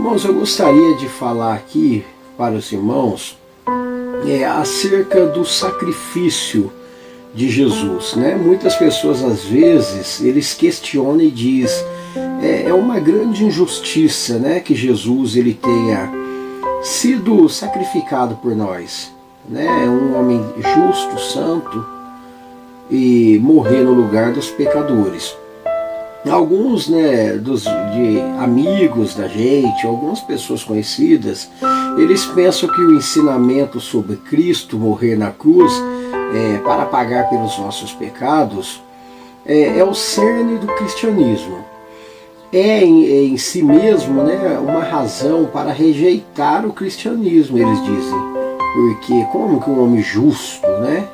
Irmãos, eu gostaria de falar aqui para os irmãos acerca do sacrifício de Jesus, né? Muitas pessoas às vezes eles questionam e dizem é uma grande injustiça, né, que Jesus ele tenha sido sacrificado por nós, né? É um homem justo, santo, e morrer no lugar dos pecadores. Alguns, né, de amigos da gente, algumas pessoas conhecidas, eles pensam que o ensinamento sobre Cristo morrer na cruz para pagar pelos nossos pecados é o cerne do cristianismo. É em si mesmo, né, uma razão para rejeitar o cristianismo, eles dizem. Porque como que um homem justo, né,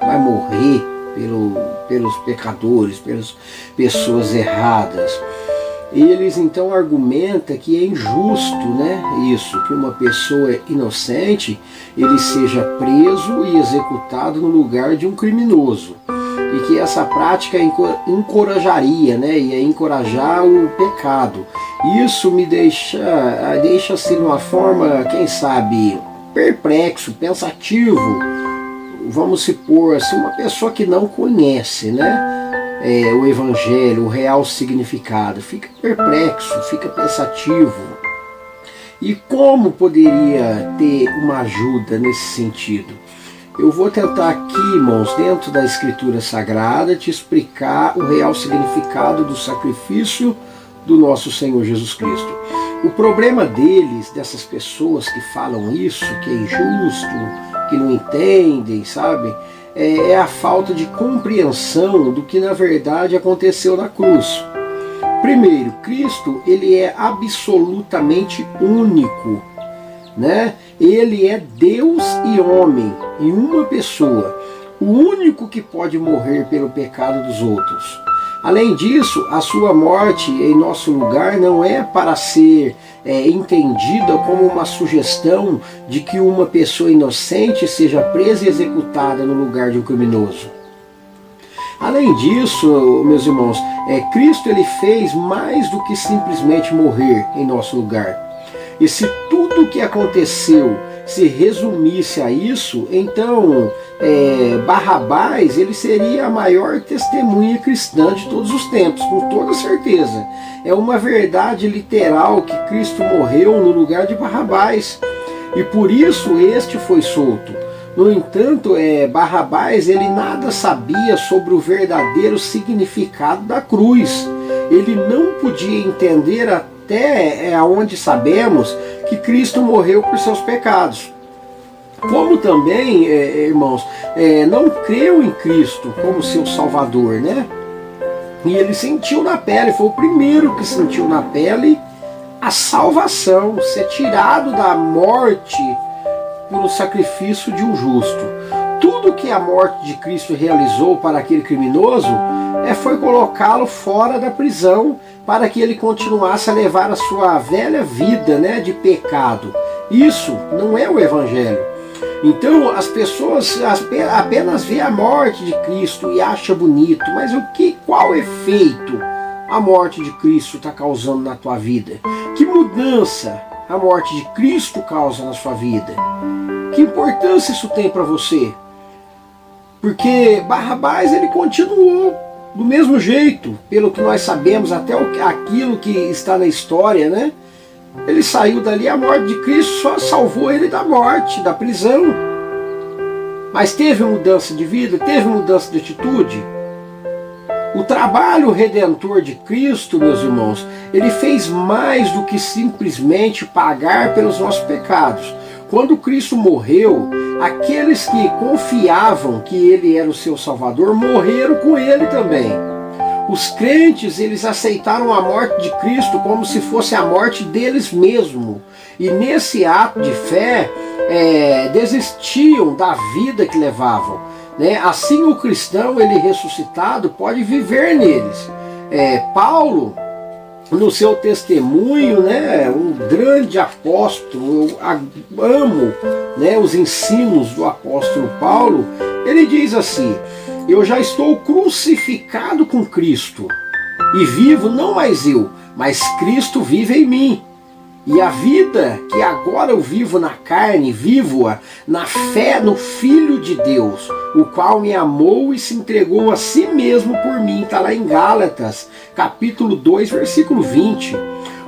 vai morrer pelos pecadores, pelas pessoas erradas? Eles então argumentam que é injusto, né, isso, que uma pessoa inocente ele seja preso e executado no lugar de um criminoso, e que essa prática encorajaria, né, ia encorajar o pecado. Isso me deixa assim, de uma forma, quem sabe, perplexo, pensativo. Vamos supor assim, uma pessoa que não conhece, né, o Evangelho, o real significado, fica perplexo, fica pensativo. E como poderia ter uma ajuda nesse sentido? Eu vou tentar aqui, irmãos, dentro da Escritura Sagrada, te explicar o real significado do sacrifício do nosso Senhor Jesus Cristo. O problema dessas pessoas que falam isso, que é injusto, que não entendem, sabe? É a falta de compreensão do que na verdade aconteceu na cruz. Primeiro, Cristo ele é absolutamente único, né? Ele é Deus e homem em uma pessoa, o único que pode morrer pelo pecado dos outros. Além disso, a sua morte em nosso lugar não é para ser entendida como uma sugestão de que uma pessoa inocente seja presa e executada no lugar de um criminoso. Além disso, meus irmãos, Cristo ele fez mais do que simplesmente morrer em nosso lugar. E se tudo o que aconteceu se resumisse a isso, então Barrabás ele seria a maior testemunha cristã de todos os tempos, com toda certeza. É uma verdade literal que Cristo morreu no lugar de Barrabás, e por isso este foi solto. No entanto, Barrabás ele nada sabia sobre o verdadeiro significado da cruz. Ele não podia entender até onde sabemos que Cristo morreu por seus pecados. Como também, irmãos, não creu em Cristo como seu Salvador, né? E ele sentiu na pele, foi o primeiro que sentiu na pele a salvação, ser tirado da morte por um sacrifício de um justo. Tudo que a morte de Cristo realizou para aquele criminoso foi colocá-lo fora da prisão para que ele continuasse a levar a sua velha vida, né, de pecado. Isso não é o Evangelho. Então as pessoas apenas veem a morte de Cristo e acham bonito, mas qual efeito a morte de Cristo está causando na tua vida? Que mudança a morte de Cristo causa na sua vida? Que importância isso tem para você? Porque Barrabás ele continuou do mesmo jeito, pelo que nós sabemos, até aquilo que está na história, né? Ele saiu dali, a morte de Cristo só salvou ele da morte, da prisão. Mas teve mudança de vida, teve mudança de atitude. O trabalho redentor de Cristo, meus irmãos, ele fez mais do que simplesmente pagar pelos nossos pecados. Quando Cristo morreu, aqueles que confiavam que ele era o seu Salvador, morreram com ele também. Os crentes, eles aceitaram a morte de Cristo como se fosse a morte deles mesmos. E nesse ato de fé, desistiam da vida que levavam, né? Assim o cristão, ele ressuscitado, pode viver neles. Paulo, no seu testemunho, né, um grande apóstolo, eu amo, né, os ensinos do apóstolo Paulo. Ele diz assim: eu já estou crucificado com Cristo, e vivo não mais eu, mas Cristo vive em mim. E a vida que agora eu vivo na carne, vivo-a na fé no Filho de Deus, o qual me amou e se entregou a si mesmo por mim. Está lá em Gálatas, capítulo 2, versículo 20.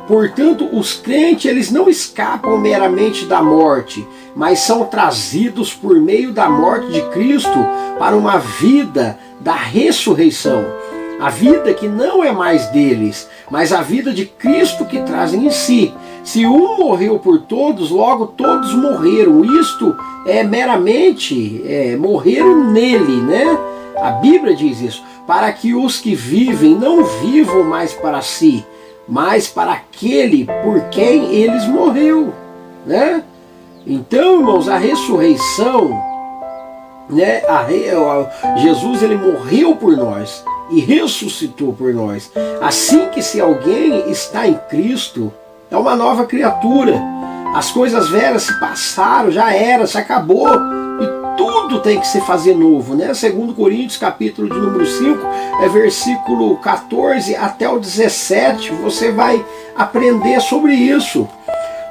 Portanto, os crentes, eles não escapam meramente da morte, mas são trazidos por meio da morte de Cristo para uma vida da ressurreição. A vida que não é mais deles, mas a vida de Cristo que trazem em si. Se um morreu por todos, logo todos morreram. Isto é meramente morreram nele, né? A Bíblia diz isso. Para que os que vivem não vivam mais para si, mas para aquele por quem eles morreu, né? Então, irmãos, a ressurreição, né? Jesus, ele morreu por nós e ressuscitou por nós. Assim que se alguém está em Cristo, é uma nova criatura. As coisas velhas se passaram, já era, se acabou. E tudo tem que se fazer novo, né? 2 Coríntios, capítulo de número 5, versículo 14 até o 17, você vai aprender sobre isso.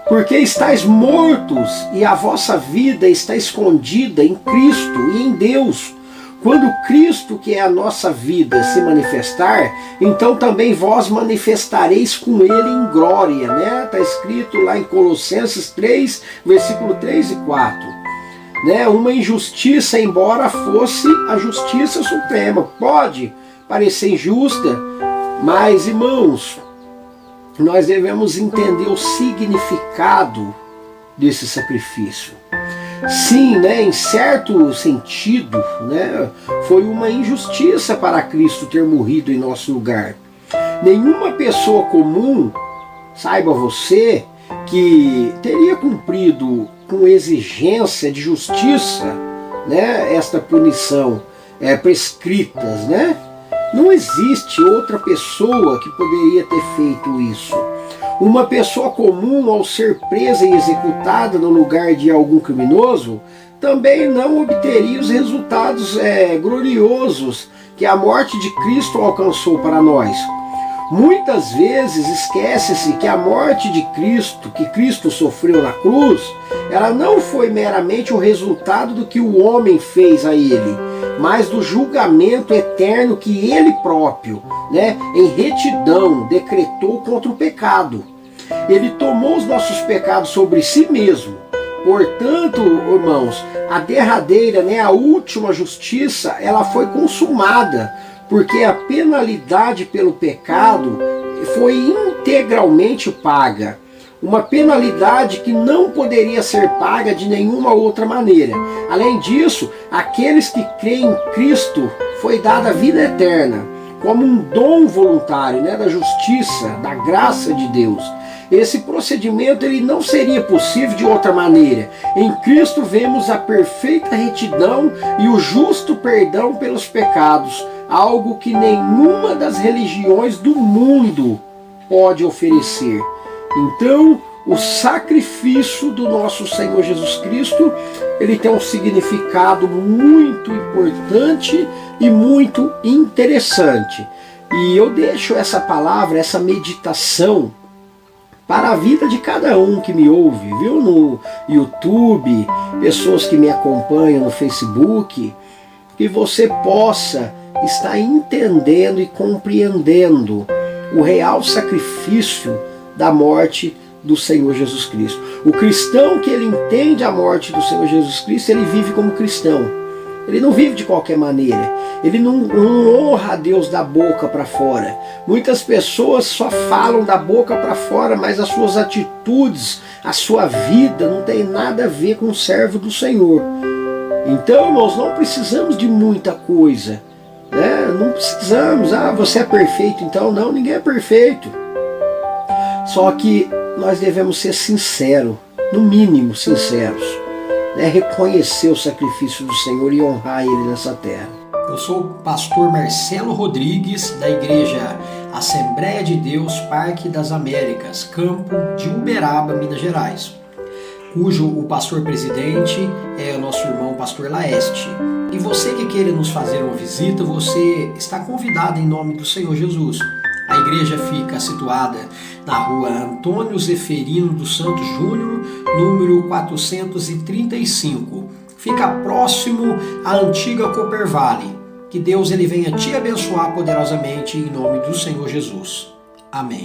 Porque estáis mortos e a vossa vida está escondida em Cristo e em Deus. Quando Cristo, que é a nossa vida, se manifestar, então também vós manifestareis com Ele em glória, né? Está escrito lá em Colossenses 3, versículo 3 e 4. Né? Uma injustiça, embora fosse a justiça suprema, pode parecer injusta, mas, irmãos, nós devemos entender o significado desse sacrifício. Sim, né, em certo sentido, né, foi uma injustiça para Cristo ter morrido em nosso lugar. Nenhuma pessoa comum, saiba você, que teria cumprido com exigência de justiça, né, esta punição prescritas, né? Não existe outra pessoa que poderia ter feito isso. Uma pessoa comum, ao ser presa e executada no lugar de algum criminoso, também não obteria os resultados gloriosos que a morte de Cristo alcançou para nós. Muitas vezes esquece-se que a morte de Cristo, que Cristo sofreu na cruz, ela não foi meramente o resultado do que o homem fez a ele, mas do julgamento eterno que ele próprio, né, em retidão, decretou contra o pecado. Ele tomou os nossos pecados sobre si mesmo. Portanto, irmãos, a derradeira, né, a última justiça, ela foi consumada, porque a penalidade pelo pecado foi integralmente paga. Uma penalidade que não poderia ser paga de nenhuma outra maneira. Além disso, aqueles que creem em Cristo foi dada a vida eterna, como um dom voluntário, né, da justiça, da graça de Deus. Esse procedimento ele não seria possível de outra maneira. Em Cristo vemos a perfeita retidão e o justo perdão pelos pecados, algo que nenhuma das religiões do mundo pode oferecer. Então, o sacrifício do nosso Senhor Jesus Cristo, ele tem um significado muito importante e muito interessante. E eu deixo essa palavra, essa meditação, para a vida de cada um que me ouve, viu? No YouTube, pessoas que me acompanham no Facebook, que você possa estar entendendo e compreendendo o real sacrifício da morte do Senhor Jesus Cristo. O cristão que ele entende a morte do Senhor Jesus Cristo, ele vive como cristão. Ele não vive de qualquer maneira. Ele não honra a Deus da boca para fora. Muitas pessoas só falam da boca para fora, mas as suas atitudes, a sua vida não tem nada a ver com o servo do Senhor. Então, irmãos, não precisamos de muita coisa, né? Não precisamos, você é perfeito, então não, ninguém é perfeito. Só que nós devemos ser sinceros, no mínimo sinceros, né? Reconhecer o sacrifício do Senhor e honrar Ele nessa terra. Eu sou o pastor Marcelo Rodrigues, da igreja Assembleia de Deus Parque das Américas, campo de Uberaba, Minas Gerais, cujo o pastor presidente é o nosso irmão pastor Laeste. E você que queira nos fazer uma visita, você está convidado em nome do Senhor Jesus. A igreja fica situada na rua Antônio Zeferino dos Santos Júnior, número 435. Fica próximo à antiga Cooper Valley. Que Deus ele venha te abençoar poderosamente em nome do Senhor Jesus. Amém.